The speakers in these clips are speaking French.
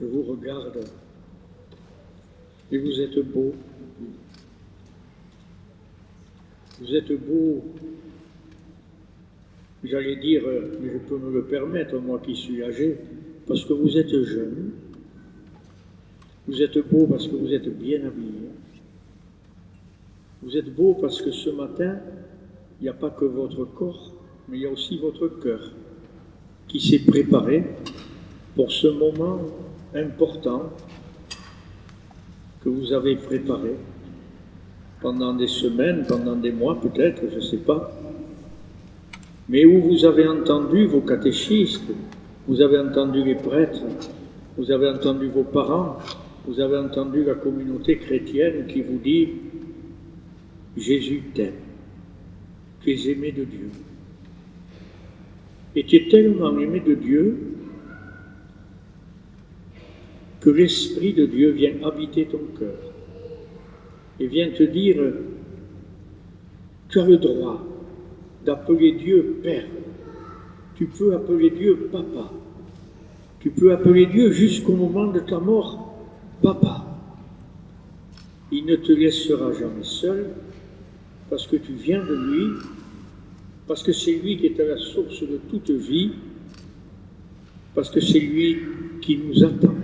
Je vous regarde et vous êtes beau. Vous êtes beau, j'allais dire, mais je peux me le permettre, moi qui suis âgé, parce que vous êtes jeune. Vous êtes beau parce que vous êtes bien habillé. Vous êtes beau parce que ce matin, il n'y a pas que votre corps, mais il y a aussi votre cœur qui s'est préparé pour ce moment important que vous avez préparé pendant des semaines, pendant des mois peut-être, je ne sais pas, mais où vous avez entendu vos catéchistes, vous avez entendu les prêtres, vous avez entendu vos parents, vous avez entendu la communauté chrétienne qui vous dit « Jésus t'aime, tu es aimé de Dieu ». Et tu es tellement aimé de Dieu que l'Esprit de Dieu vient habiter ton cœur et vient te dire « Tu as le droit d'appeler Dieu Père, tu peux appeler Dieu Papa, tu peux appeler Dieu jusqu'au moment de ta mort Papa. Il ne te laissera jamais seul parce que tu viens de lui, parce que c'est lui qui est à la source de toute vie, parce que c'est lui qui nous attend. »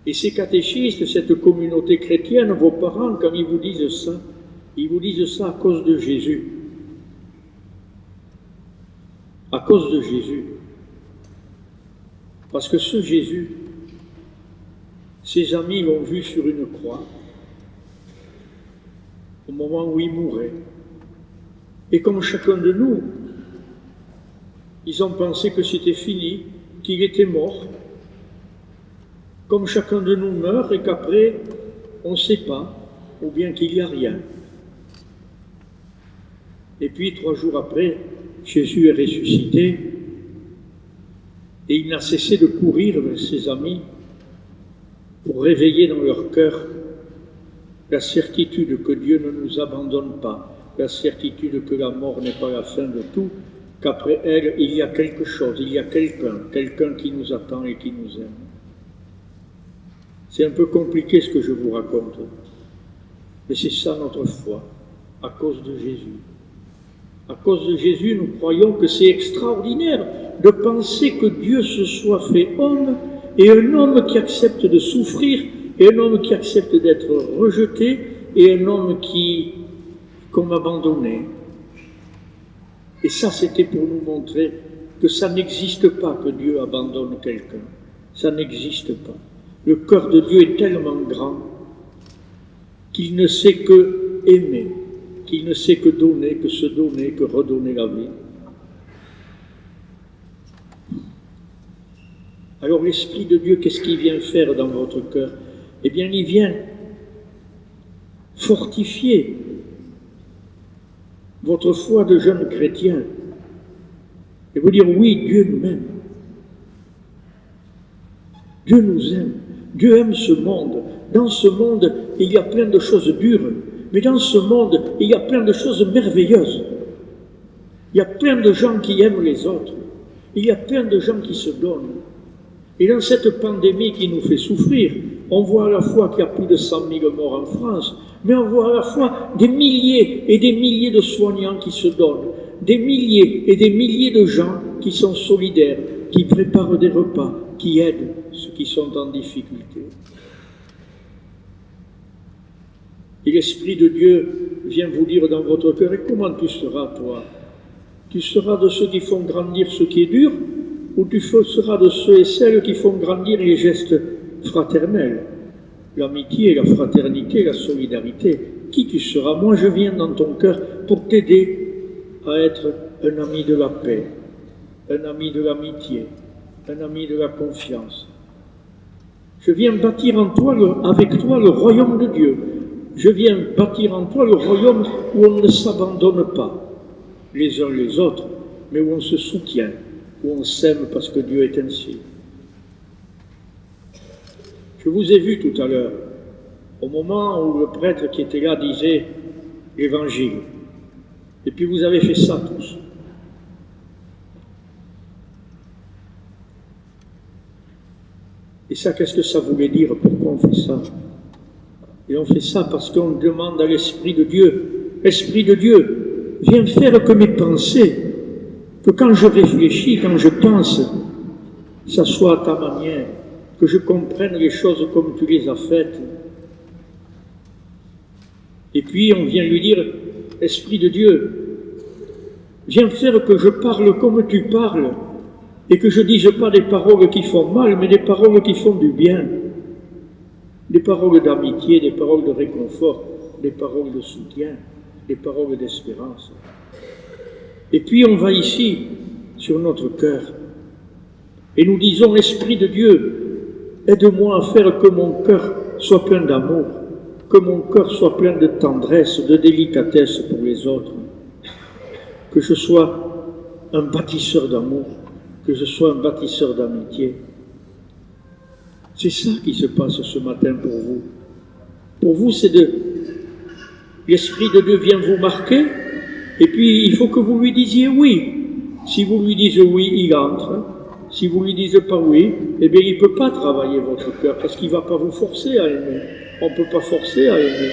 Et ces catéchistes, cette communauté chrétienne, vos parents, quand ils vous disent ça à cause de Jésus. À cause de Jésus. Parce que ce Jésus, ses amis l'ont vu sur une croix, au moment où il mourait. Et comme chacun de nous, ils ont pensé que c'était fini, qu'il était mort. Comme chacun de nous meurt et qu'après, on ne sait pas, ou bien qu'il n'y a rien. Et puis, 3 jours après, Jésus est ressuscité et il n'a cessé de courir vers ses amis pour réveiller dans leur cœur la certitude que Dieu ne nous abandonne pas, la certitude que la mort n'est pas la fin de tout, qu'après elle, il y a quelque chose, il y a quelqu'un qui nous attend et qui nous aime. C'est un peu compliqué ce que je vous raconte, mais c'est ça notre foi, à cause de Jésus. À cause de Jésus, nous croyons que c'est extraordinaire de penser que Dieu se soit fait homme, et un homme qui accepte de souffrir, et un homme qui accepte d'être rejeté, et un homme qui, comme abandonné. Et ça, c'était pour nous montrer que ça n'existe pas que Dieu abandonne quelqu'un. Ça n'existe pas. Le cœur de Dieu est tellement grand qu'il ne sait que aimer, qu'il ne sait que donner, que se donner, que redonner la vie. Alors l'Esprit de Dieu, qu'est-ce qu'il vient faire dans votre cœur? Eh bien, il vient fortifier votre foi de jeune chrétien et vous dire, oui, Dieu nous aime. Dieu nous aime. Dieu aime ce monde. Dans ce monde, il y a plein de choses dures, mais dans ce monde, il y a plein de choses merveilleuses. Il y a plein de gens qui aiment les autres. Il y a plein de gens qui se donnent. Et dans cette pandémie qui nous fait souffrir, on voit à la fois qu'il y a plus de 100 000 morts en France, mais on voit à la fois des milliers et des milliers de soignants qui se donnent, des milliers et des milliers de gens qui sont solidaires, qui préparent des repas, qui aident ceux qui sont en difficulté. Et l'Esprit de Dieu vient vous dire dans votre cœur, et comment tu seras, toi? Tu seras de ceux qui font grandir ce qui est dur, ou tu seras de ceux et celles qui font grandir les gestes fraternels, l'amitié, la fraternité, la solidarité? Qui tu seras? Moi, je viens dans ton cœur pour t'aider à être un ami de la paix, un ami de l'amitié, un ami de la confiance. Je viens bâtir en toi, avec toi, le royaume de Dieu. Je viens bâtir en toi le royaume où on ne s'abandonne pas les uns les autres, mais où on se soutient, où on s'aime parce que Dieu est ainsi. Je vous ai vu tout à l'heure, au moment où le prêtre qui était là disait l'Évangile. Et puis vous avez fait ça tous. Et ça, qu'est-ce que ça voulait dire? Pourquoi on fait ça? Et on fait ça parce qu'on demande à l'Esprit de Dieu, Esprit de Dieu, viens faire que mes pensées, que quand je réfléchis, quand je pense, ça soit à ta manière, que je comprenne les choses comme tu les as faites. Et puis on vient lui dire, Esprit de Dieu, viens faire que je parle comme tu parles, et que je ne dise pas des paroles qui font mal, mais des paroles qui font du bien. Des paroles d'amitié, des paroles de réconfort, des paroles de soutien, des paroles d'espérance. Et puis on va ici, sur notre cœur, et nous disons, Esprit de Dieu, aide-moi à faire que mon cœur soit plein d'amour, que mon cœur soit plein de tendresse, de délicatesse pour les autres, que je sois un bâtisseur d'amour, que je sois un bâtisseur d'amitié. C'est ça qui se passe ce matin pour vous. Pour vous, c'est l'Esprit de Dieu vient vous marquer, et puis il faut que vous lui disiez oui. Si vous lui dites oui, il entre. Si vous lui dites pas oui, eh bien il ne peut pas travailler votre cœur, parce qu'il ne va pas vous forcer à aimer. On ne peut pas forcer à aimer.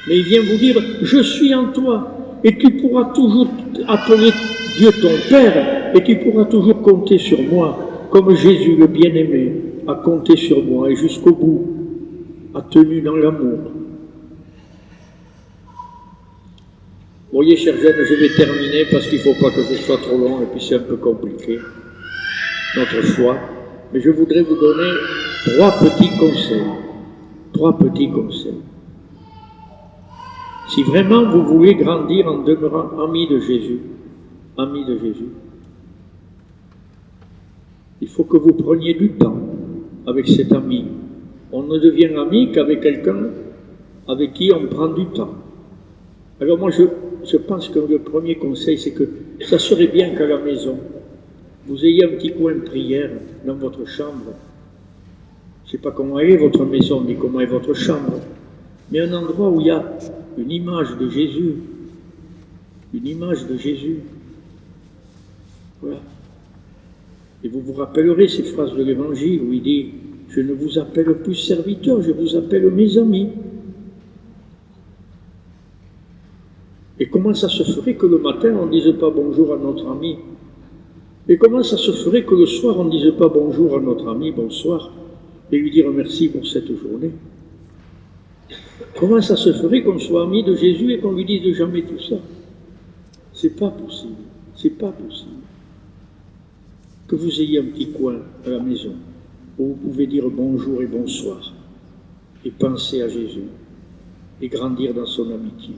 Mais il vient vous dire, je suis en toi, et tu pourras toujours appeler Dieu ton Père, et tu pourras toujours compter sur moi, comme Jésus le bien-aimé a compté sur moi, et jusqu'au bout a tenu dans l'amour. Vous voyez, chers jeunes, je vais terminer parce qu'il ne faut pas que ce soit trop long, et puis c'est un peu compliqué, notre foi. Mais je voudrais vous donner 3 petits conseils. 3 petits conseils. Si vraiment vous voulez grandir en demeurant ami de Jésus, il faut que vous preniez du temps avec cet ami. On ne devient ami qu'avec quelqu'un avec qui on prend du temps. Alors moi, je pense que le premier conseil, c'est que ça serait bien qu'à la maison, vous ayez un petit coin de prière dans votre chambre. Je ne sais pas comment est votre maison, ni comment est votre chambre, mais un endroit où il y a une image de Jésus. Une image de Jésus. Voilà. Et vous vous rappellerez ces phrases de l'Évangile où il dit « Je ne vous appelle plus serviteur, je vous appelle mes amis ». Et comment ça se ferait que le matin on ne dise pas bonjour à notre ami? Et comment ça se ferait que le soir on ne dise pas bonjour à notre ami, bonsoir, et lui dire merci pour cette journée? Comment ça se ferait qu'on soit ami de Jésus et qu'on lui dise jamais tout ça? C'est pas possible, c'est pas possible. Que vous ayez un petit coin à la maison où vous pouvez dire bonjour et bonsoir et penser à Jésus et grandir dans son amitié.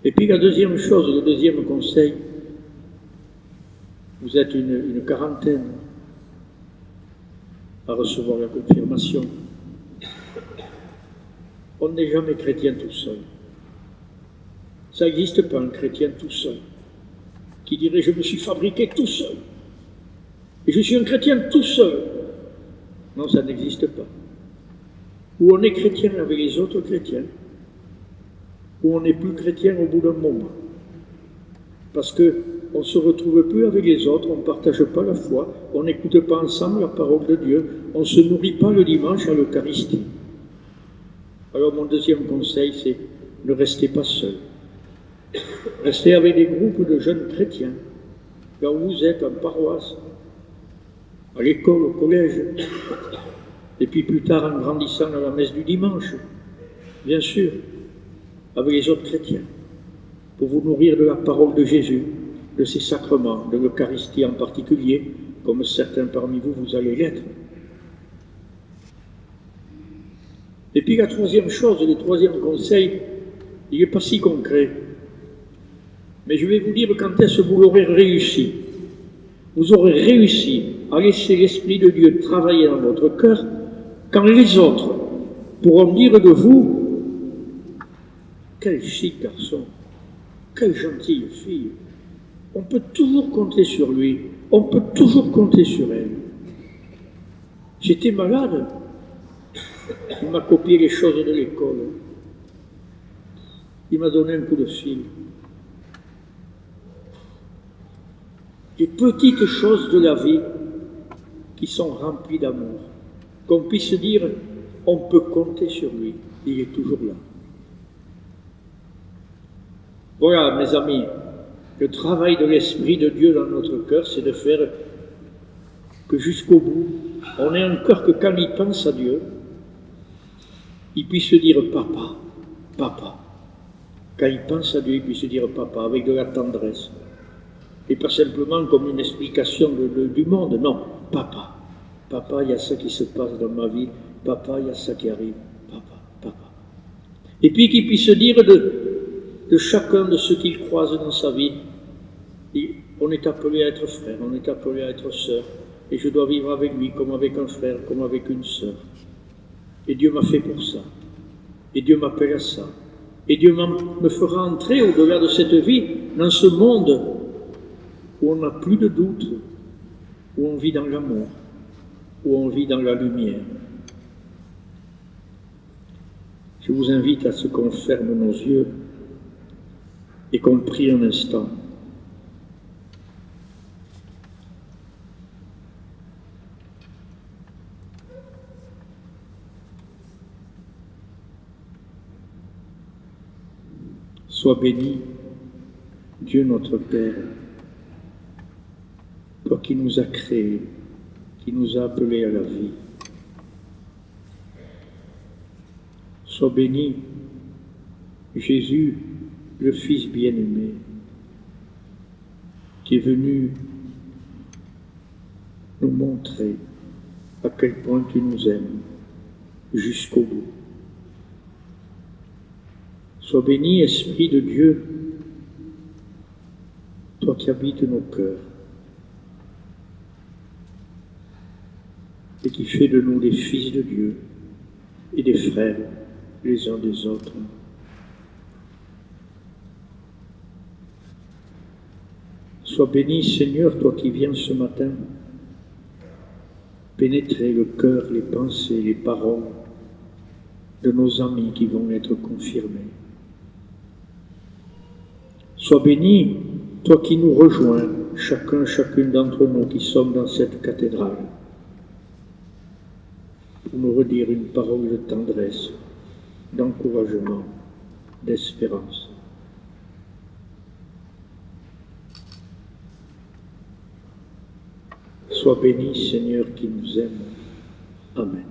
Et puis la deuxième chose, le deuxième conseil, vous êtes une quarantaine à recevoir la confirmation. On n'est jamais chrétien tout seul. Ça n'existe pas un chrétien tout seul qui dirait je me suis fabriqué tout seul et je suis un chrétien tout seul. Non, ça n'existe pas. Ou on est chrétien avec les autres chrétiens, ou on n'est plus chrétien au bout d'un moment. Parce qu'on ne se retrouve plus avec les autres, on ne partage pas la foi, on n'écoute pas ensemble la parole de Dieu, on ne se nourrit pas le dimanche à l'Eucharistie. Alors mon deuxième conseil, c'est ne restez pas seul. Restez avec des groupes de jeunes chrétiens, là où vous êtes, en paroisse, à l'école, au collège, et puis plus tard en grandissant à la messe du dimanche, bien sûr, avec les autres chrétiens, pour vous nourrir de la parole de Jésus, de ses sacrements, de l'Eucharistie en particulier, comme certains parmi vous, vous allez l'être. Et puis la troisième chose, le troisième conseil, il n'est pas si concret, mais je vais vous dire quand est-ce que vous l'aurez réussi. Vous aurez réussi à laisser l'Esprit de Dieu travailler dans votre cœur quand les autres pourront dire de vous « Quel chic garçon, quelle gentille fille, on peut toujours compter sur lui, on peut toujours compter sur elle. J'étais malade, il m'a copié les choses de l'école, il m'a donné un coup de fil. » Les petites choses de la vie qui sont remplies d'amour. qu'on puisse dire, on peut compter sur lui, il est toujours là. Voilà, mes amis, le travail de l'Esprit de Dieu dans notre cœur, c'est de faire que jusqu'au bout, on ait un cœur que quand il pense à Dieu, il puisse dire papa, papa. Quand il pense à Dieu, il puisse dire papa, avec de la tendresse. Et pas simplement comme une explication du monde, non, papa. Papa, il y a ça qui se passe dans ma vie, papa, il y a ça qui arrive, papa, papa. Et puis qu'il puisse dire de chacun de ceux qu'il croise dans sa vie, on est appelé à être frère, on est appelé à être sœur, et je dois vivre avec lui comme avec un frère, comme avec une sœur. Et Dieu m'a fait pour ça. Et Dieu m'appelle à ça. Et Dieu me fera entrer au-delà de cette vie, dans ce monde où on n'a plus de doute, où on vit dans l'amour, où on vit dans la lumière. Je vous invite à ce qu'on ferme nos yeux et qu'on prie un instant. Sois béni, Dieu notre Père, toi qui nous as créés, qui nous as appelés à la vie. Sois béni, Jésus, le Fils bien-aimé, qui est venu nous montrer à quel point tu nous aimes jusqu'au bout. Sois béni, Esprit de Dieu, toi qui habites nos cœurs et qui fais de nous des fils de Dieu et des frères les uns des autres. Sois béni, Seigneur, toi qui viens ce matin pénétrer le cœur, les pensées, les paroles de nos amis qui vont être confirmés. Sois béni, toi qui nous rejoins, chacune d'entre nous qui sommes dans cette cathédrale, pour nous redire une parole de tendresse, d'encouragement, d'espérance. Sois béni, Seigneur, qui nous aime. Amen.